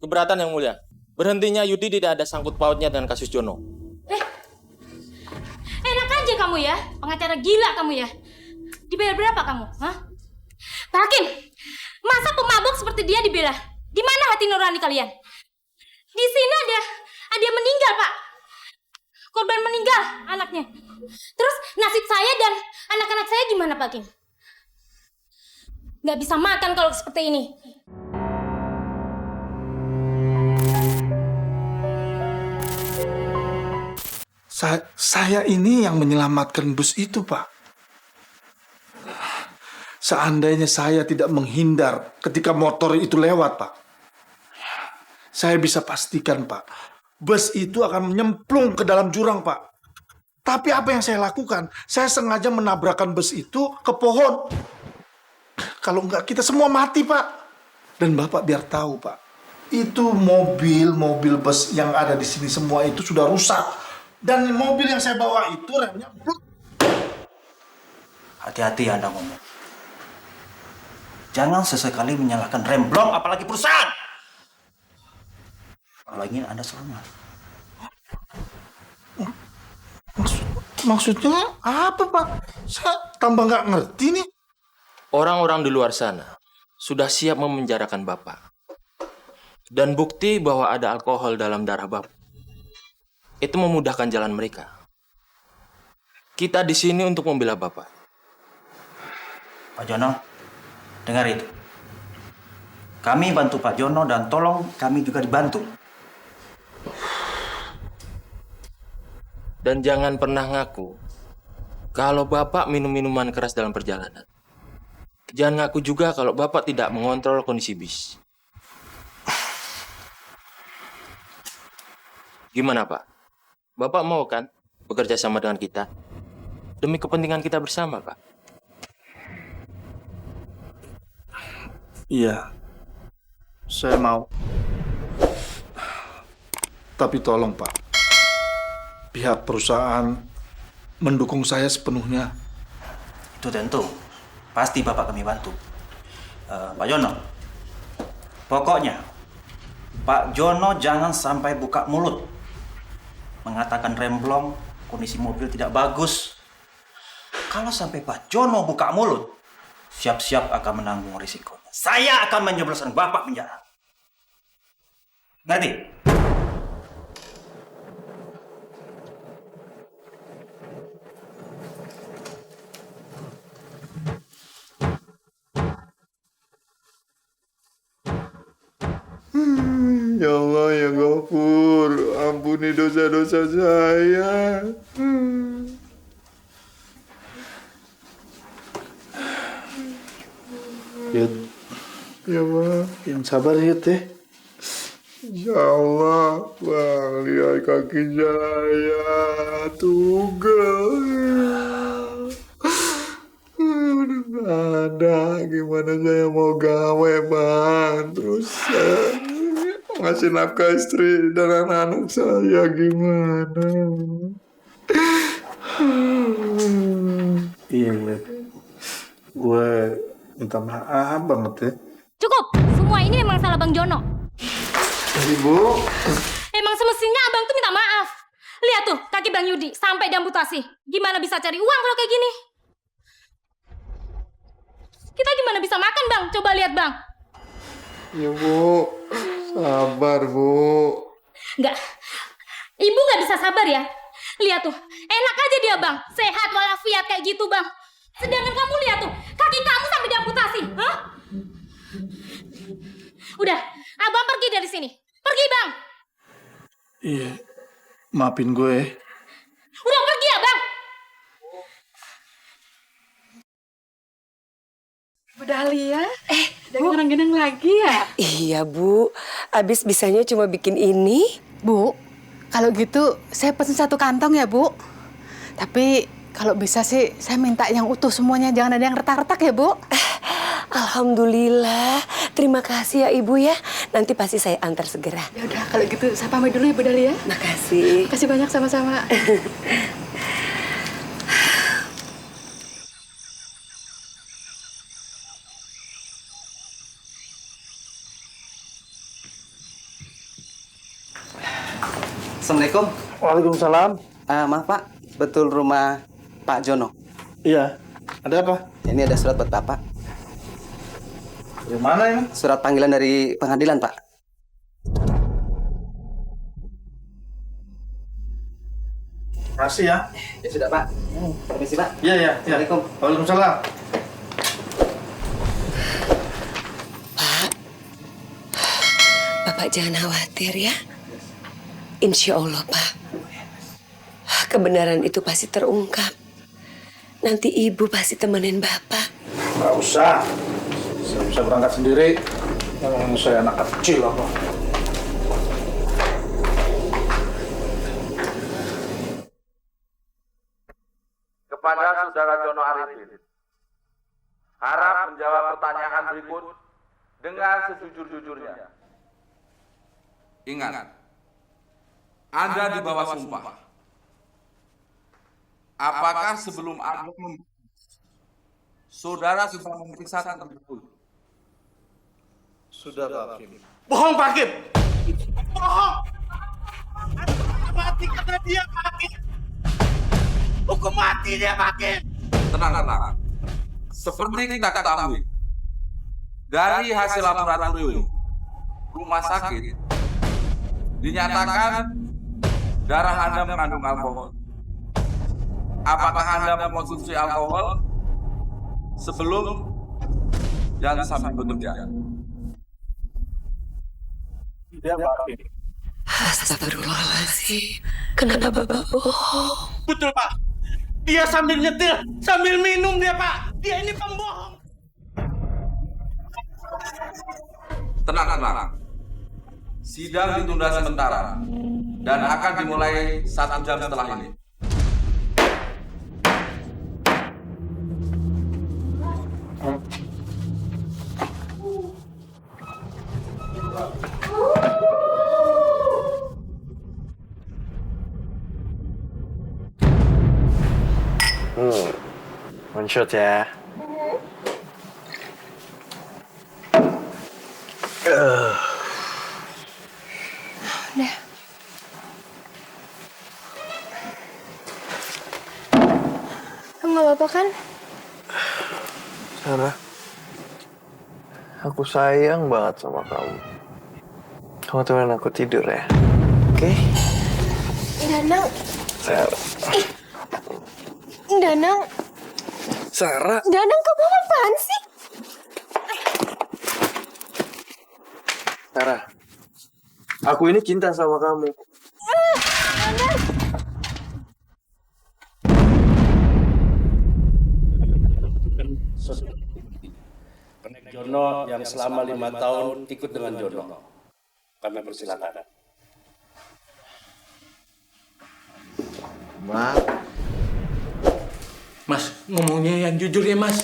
Keberatan Yang Mulia. Berhentinya Yudi tidak ada sangkut pautnya dengan kasus Jono. Enak aja kamu ya, pengacara gila kamu ya. Dibayar berapa kamu? Hah? Pak Hakim, masa pemabuk seperti dia dibela? Di mana hati nurani kalian? Di sini ada yang meninggal, Pak. Korban meninggal, anaknya. Terus nasib saya dan anak-anak saya gimana, Pak Hakim? Nggak bisa makan kalau seperti ini. Saya ini yang menyelamatkan bus itu, Pak. Seandainya saya tidak menghindar ketika motor itu lewat, Pak, saya bisa pastikan, Pak, bus itu akan menyemplung ke dalam jurang, Pak. Tapi apa yang saya lakukan? Saya sengaja menabrakkan bus itu ke pohon. Kalau enggak, kita semua mati, Pak. Dan Bapak biar tahu, Pak, itu mobil bus yang ada di sini semua itu sudah rusak. Dan mobil yang saya bawa itu remnya blok. Hati-hati Anda ngomong. Jangan sesekali menyalahkan rem blok, apalagi perusahaan. Kalau ingin Anda selamat. Maksudnya apa, Pak? Saya tambah nggak ngerti nih. Orang-orang di luar sana sudah siap memenjarakan Bapak. Dan bukti bahwa ada alkohol dalam darah Bapak itu memudahkan jalan mereka. Kita di sini untuk membela Bapak. Pak Jono, dengar itu. Kami bantu Pak Jono dan tolong kami juga dibantu. Dan jangan pernah ngaku kalau Bapak minum minuman keras dalam perjalanan. Jangan ngaku juga kalau Bapak tidak mengontrol kondisi bis. Gimana, Pak? Bapak mau kan bekerja sama dengan kita? Demi kepentingan kita bersama, Pak. Iya, saya mau. Tapi tolong, Pak, pihak perusahaan mendukung saya sepenuhnya. Itu tentu. Pasti Bapak kami bantu. Pak Jono, pokoknya Pak Jono jangan sampai buka mulut mengatakan remblong, kondisi mobil tidak bagus. Kalau sampai Pak Jono buka mulut, siap-siap akan menanggung risikonya. Saya akan menjebloskan Bapak penjara. Ngerti? Ya Allah, ya Ghafur, ampuni dosa-dosa saya. Yud, Ya Bang, yang sabar Yud ya. ya Allah, Bang, lihat kaki saya, tugel. Udah nggak ada, gimana saya mau gawe, Bang? Terus ngasih nafkah istri dan anak-anak saya gimana? Iya, Yud. Gue minta maaf banget ya. Cukup, semua ini memang salah Bang Jono. Ibu. Emang semestinya abang tuh minta maaf. Lihat tuh, kaki Bang Yudi sampai diamputasi. Gimana bisa cari uang kalau kayak gini? Kita gimana bisa makan, Bang? Coba lihat, Bang. Ya Bu, sabar Bu. Enggak. Ibu nggak bisa sabar ya? Lihat tuh, enak aja dia, Bang. Sehat walafiat kayak gitu, Bang. Sedangkan kamu lihat tuh, kaki kamu sampai diamputasi. Hah? Udah, abang pergi dari sini. Pergi, Bang. Iya, maafin gue. Udah pergi ya, Bang. Bu Dahlia, dagang-dagang lagi ya? Iya, Bu. Abis bisanya cuma bikin ini. Bu, kalau gitu saya pesen 1 kantong ya, Bu. Tapi kalau bisa sih saya minta yang utuh semuanya, jangan ada yang retak-retak ya, Bu. Alhamdulillah. Terima kasih ya, Ibu ya. Nanti pasti saya antar segera. Ya udah, kalau gitu saya pamit dulu ya, Bu Dahlia. Makasih. Makasih banyak sama-sama. Assalamualaikum. Waalaikumsalam. Maaf Pak, betul rumah Pak Jono? Iya, ada apa? Ini ada surat buat Bapak. Dari mana ini? Surat panggilan dari pengadilan Pak. Makasih ya. Ya sudah Pak. Permisi Pak. Iya, iya. Assalamualaikum. Waalaikumsalam. Bapak jangan khawatir ya. Insya Allah, Pak. Kebenaran itu pasti terungkap. Nanti Ibu pasti temenin Bapak. Nggak usah. Saya bisa berangkat sendiri. Memang saya anak kecil apa. Kepada Saudara Jono Arifin, harap menjawab pertanyaan berikut dengan sejujur-jujurnya. Ingat, Anda di bawah sumpah. Apakah sebelum Anda Saudara sudah memeriksa tersebut? Sudah, Pak Hakim. Bohong, Pak Hakim! Bohong! Mati kata dia, Pak Hakim. Hukum mati dia, Pak Hakim. Tenang, tenang. Seperti kita ketahui, dari hasil laboratorium rumah sakit, dinyatakan darah Anda mengandung alkohol. Apakah Anda mengkonsumsi alkohol sebelum dan sampai bekerja? Tidak, Pak Hakim. Astagfirullahaladzim. Kenapa Bapak bohong? Betul, Pak. Dia sambil nyetir, sambil minum dia, Pak. Dia ini pembohong. Tenang, tenang. Sidang ditunda sementara dan akan dimulai 1 jam setelah ini. One shot ya. Udah. Kamu gak apa-apa kan? Sarah, aku sayang banget sama kamu. Kamu temenin aku tidur ya, oke? Danang. Sarah. Danang. Sarah. Danang, kamu apaan sih? Sarah, aku ini cinta sama kamu. Danang. Kenek Jono yang selama 5 tahun ikut dengan Jono. Kami persilakan. Mas, ngomongnya yang jujur ya, Mas.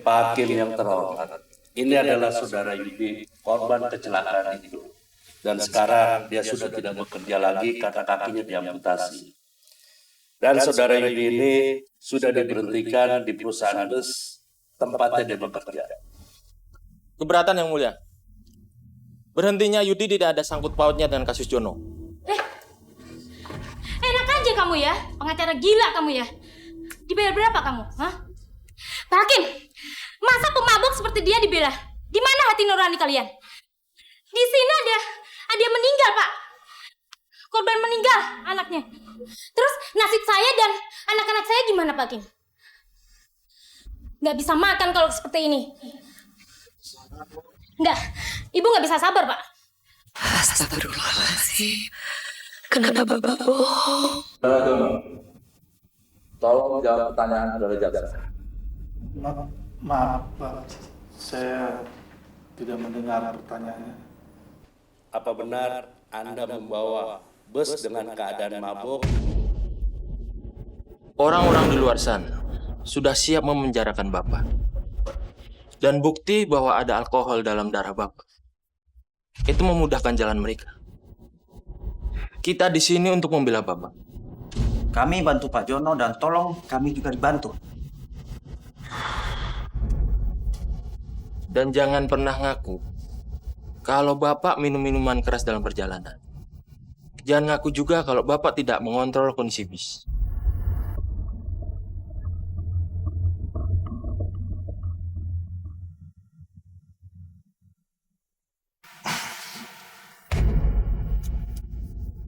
Pak Hakim yang terhormat, ini adalah saudara Yudi, korban kecelakaan itu. Dan sekarang dia sudah tidak bekerja lagi karena kakinya diamputasi. Dan saudara Yudi ini sudah diberhentikan di perusahaan bus tempatnya dia bekerja. Keberatan yang mulia. Berhentinya Yudi tidak ada sangkut pautnya dengan kasus Jono. Enak aja kamu ya, pengacara gila kamu ya. Dibayar berapa kamu? Hah? Pak Hakim, masa pemabuk seperti dia dibela? Di mana hati nurani kalian? Di sini ada yang meninggal, Pak. Korban meninggal, anaknya. Terus nasib saya dan anak-anak saya gimana, Pak Hakim? Nggak bisa makan kalau seperti ini. Nggak, Ibu nggak bisa sabar, Pak. Astagfirullahaladzim. Kenapa Bapak bohong? Saudara Jono, tolong jawab pertanyaan saudara jaksa. Maaf, Pak. Saya tidak mendengar pertanyaannya. Apa benar Anda membawa bus dengan keadaan mabuk? Orang-orang di luar sana sudah siap memenjarakan Bapak. Dan bukti bahwa ada alkohol dalam darah Bapak. Itu memudahkan jalan mereka. Kita di sini untuk membela Bapak. Kami bantu Pak Jono dan tolong kami juga dibantu. Dan jangan pernah ngaku Kalau Bapak minum minuman keras dalam perjalanan, jangan ngaku juga kalau Bapak tidak mengontrol kondisi bis.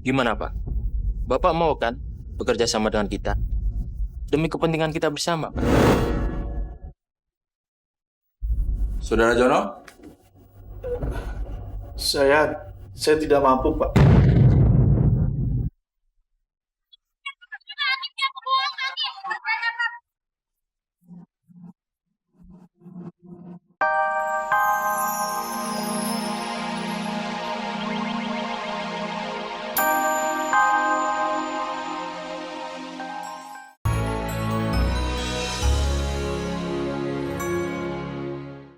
Gimana, Pak? Bapak mau kan bekerja sama dengan kita? Demi kepentingan kita bersama, Pak. Saudara Jono? Saya tidak mampu, Pak.